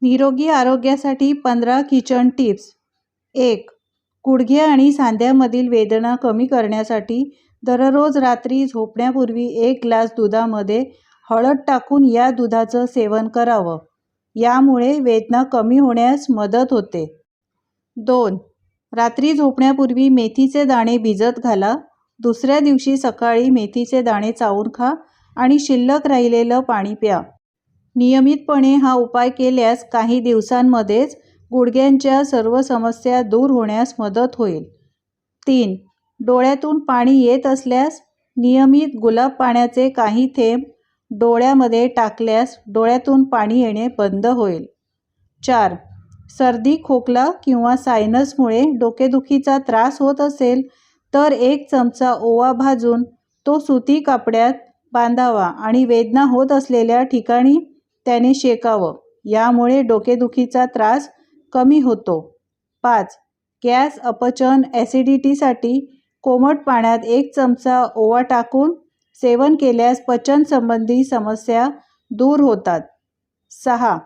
निरोगी आरोग्यासाठी 15 kitchen tips. 1. गुडघे आणि सांध्यामधील वेदना कमी करण्यासाठी दररोज रात्री झोपण्यापूर्वी 1 ग्लास दुधामध्ये हळद टाकून या दुधाचं सेवन करावं. यामुळे वेदना कमी होण्यास मदत होते. 2. रात्री झोपण्यापूर्वी मेथीचे दाणे भिजत घाला. दुसऱ्या दिवशी सकाळी मेथीचे दाणे चावून खा आणि शिल्लक राहिलेलं पाणी प्या. नियमितपणे हा उपाय केल्यास काही दिवसांमध्येच गुडघ्यांच्या सर्व समस्या दूर होण्यास मदत होईल. 3. डोळ्यातून पाणी येत असल्यास नियमित गुलाब पाण्याचे काही थेंब डोळ्यामध्ये टाकल्यास डोळ्यातून पाणी येणे बंद होईल. 4. सर्दी, खोकला किंवा सायनसमुळे डोकेदुखीचा त्रास होत असेल तर 1 चमचा ओवा भाजून तो सुती कापड्यात बांधावा आणि वेदना होत असलेल्या ठिकाणी त्याने शेकावं. यामुळे डोकेदुखीचा त्रास कमी होतो. 5. गॅस, अपचन, ॲसिडिटीसाठी कोमट पाण्यात 1 चमचा ओवा टाकून सेवन केल्यास पचनसंबंधी समस्या दूर होतात. 6.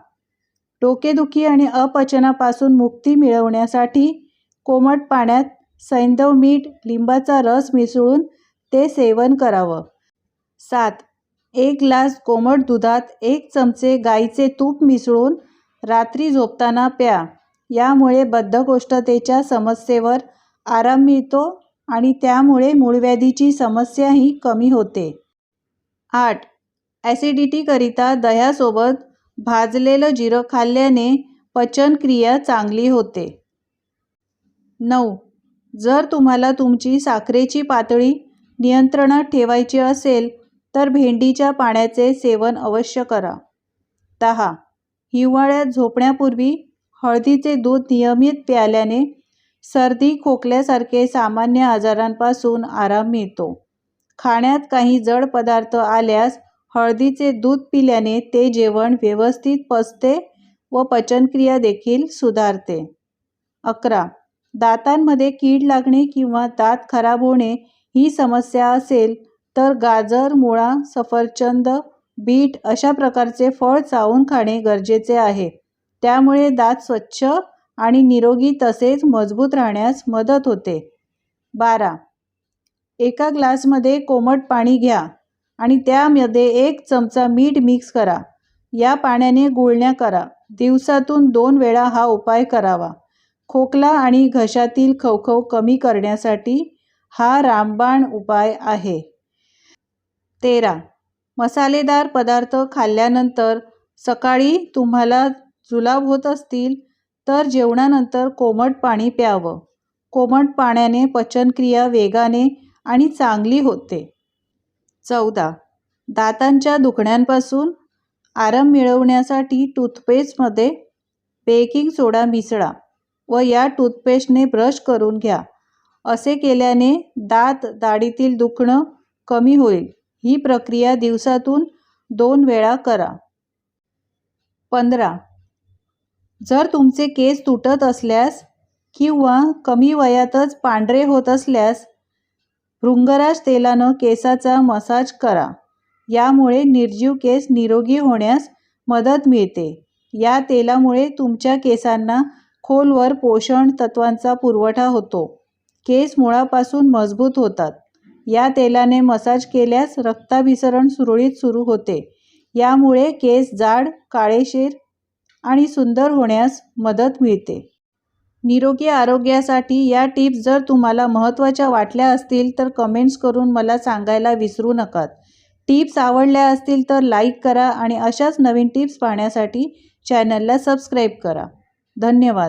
डोकेदुखी आणि अपचनापासून मुक्ती मिळवण्यासाठी कोमट पाण्यात सैंधव मीठ, लिंबाचा रस मिसळून ते सेवन करावं. 7. 1 ग्लास कोमट दुधात 1 चमचे गाईचे तूप मिसळून रात्री झोपताना प्या. यामुळे बद्धकोष्ठतेच्या समस्येवर आराम मिळतो आणि त्यामुळे मूळव्याधीची समस्याही कमी होते. 8. ॲसिडिटीकरिता दह्यासोबत भाजलेलं जिरं खाल्ल्याने पचनक्रिया चांगली होते. 9. जर तुम्हाला तुमची साखरेची पातळी नियंत्रणात ठेवायची असेल तर भेंडीच्या पाण्याचे सेवन अवश्य करा. 10. हिवाळ्यात झोपण्यापूर्वी हळदीचे दूध नियमित प्यायल्याने सर्दी, खोकल्यासारखे सामान्य आजारांपासून आराम मिळतो. खाण्यात काही जड पदार्थ आल्यास हळदीचे दूध पिल्याने ते जेवण व्यवस्थित पचते व पचनक्रिया देखील सुधारते. 11. दातांमध्ये कीड लागणे किंवा दात खराब होणे ही समस्या असेल तर गाजर, मुळा, सफरचंद, बीट अशा प्रकारचे फळ चावून खाणे गरजेचे आहे. त्यामुळे दात स्वच्छ आणि निरोगी तसेच मजबूत राहण्यास मदत होते. 12. एका ग्लासमध्ये कोमट पाणी घ्या आणि त्यामध्ये 1 चमचा मीठ मिक्स करा. या पाण्याने गुळण्या करा. दिवसातून 2 वेळा हा उपाय करावा. खोकला आणि घशातील खवखव कमी करण्यासाठी हा रामबाण उपाय आहे. 13. मसालेदार पदार्थ खाल्ल्यानंतर सकाळी तुम्हाला जुलाब होत असतील तर जेवणानंतर कोमट पाणी प्यावं. कोमट पाण्याने पचनक्रिया वेगाने आणि चांगली होते. 14. दातांच्या दुखण्यांपासून आराम मिळवण्यासाठी टूथपेस्टमध्ये बेकिंग सोडा मिसळा व या टूथपेस्टने ब्रश करून घ्या. असे केल्याने दाढीतील दुखणं कमी होईल. ही प्रक्रिया दिवसातून 2 वेळा करा. 15. जर तुमचे केस तुटत असल्यास किंवा कमी वयातच पांढरे होत असल्यास भृंगराज तेलानं केसाचा मसाज करा. यामुळे निर्जीव केस निरोगी होण्यास मदत मिळते. या तेलामुळे तुमच्या केसांना खोलवर पोषण तत्वांचा पुरवठा होतो. केस मुळापासून मजबूत होतात. या तेलाने मसाज केल्यास रक्ताभिसरण सुरळीत सुरू होते. यामुळे केस जाड, काळेशीर आणि सुंदर होण्यास मदत मिळते. निरोगी आरोग्यासाठी या टिप्स जर तुम्हाला महत्त्वाच्या वाटल्या असतील तर कमेंट्स करून मला सांगायला विसरू नका. टिप्स आवडल्या असतील तर लाईक करा आणि अशाच नवीन टिप्स पाहण्यासाठी चॅनलला सबस्क्राईब करा. धन्यवाद.